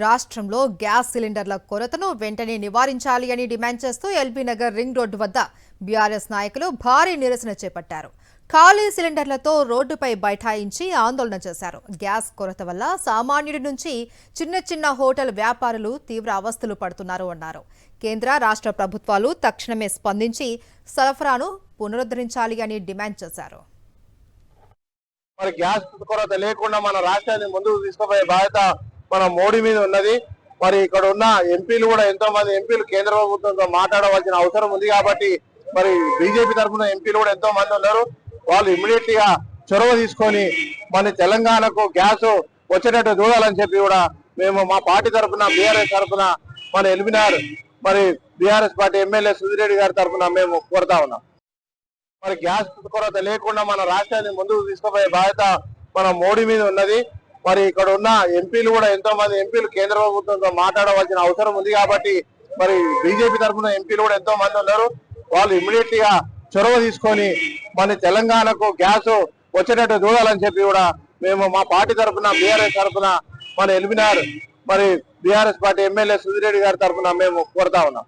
రాష్ట్రంలో గ్యాస్ సిలిండర్ల కొరతను వెంటనే నివారించాలి అని డిమాండ్ చేస్తూ ఎల్బీ నగర్ రింగ్ రోడ్డు వద్ద బీఆర్ఎస్ నాయకులు భారీ నిరసన చేపట్టారు. ఖాళీ సిలిండర్లతో రోడ్డుపై బైఠాయించి ఆందోళన చేశారు. గ్యాస్ కొరత వల్ల సామాన్యుడి నుంచి చిన్న హోటల్ వ్యాపారులు తీవ్ర అవస్థలు పడుతున్నారు అన్నారు. కేంద్ర రాష్ట్ర ప్రభుత్వాలు తక్షణమే స్పందించి సరఫరాను పునరుద్ధరించాలి అని డిమాండ్ చేశారు. మరి గ్యాస్ కొరత లేకుండా మన రాష్ట్రాన్ని ముందుకు తీసుకుపోయే బాధ్యత మన మోడీ మీద ఉన్నది. మరి ఇక్కడ ఉన్న ఎంపీలు కూడా ఎంతో మంది ఎంపీలు కేంద్ర ప్రభుత్వంతో మాట్లాడవలసిన అవసరం ఉంది. కాబట్టి మరి బీజేపీ తరఫున ఎంపీలు కూడా ఎంతో మంది ఉన్నారు. వాళ్ళు ఇమ్మీడియట్ గా చొరవ తీసుకొని మన తెలంగాణకు గ్యాస్ వచ్చేటట్టు చూడాలని చెప్పి కూడా మేము మా పార్టీ తరఫున బీఆర్ఎస్ తరఫున మన ఎల్బీనగర్ మరి బీఆర్ఎస్ పార్టీ ఎమ్మెల్యే సుధిరెడ్డి గారి తరఫున మేము కోరుతా ఉన్నాం. మరి గ్యాస్ కొరత లేకుండా మన రాష్ట్రాన్ని ముందుకు తీసుకుపోయే బాధ్యత మన మోడీ మీద ఉన్నది. మరి ఇక్కడ ఉన్న ఎంపీలు కూడా ఎంతో మంది ఎంపీలు కేంద్ర ప్రభుత్వంతో మాట్లాడవలసిన అవసరం ఉంది. కాబట్టి మరి బీజేపీ తరఫున ఎంపీలు కూడా ఎంతో మంది ఉన్నారు. వాళ్ళు ఇమ్మీడియట్ గా చొరవ తీసుకొని మన తెలంగాణకు గ్యాస్ వచ్చేటట్టు చూడాలని చెప్పి కూడా మేము మా పార్టీ తరఫున బీఆర్ఎస్ తరఫున మన ఎల్బీనగర్ మరి బీఆర్ఎస్ పార్టీ ఎమ్మెల్యే సుధిరెడ్డి గారి తరఫున మేము కోరుతా ఉన్నాం.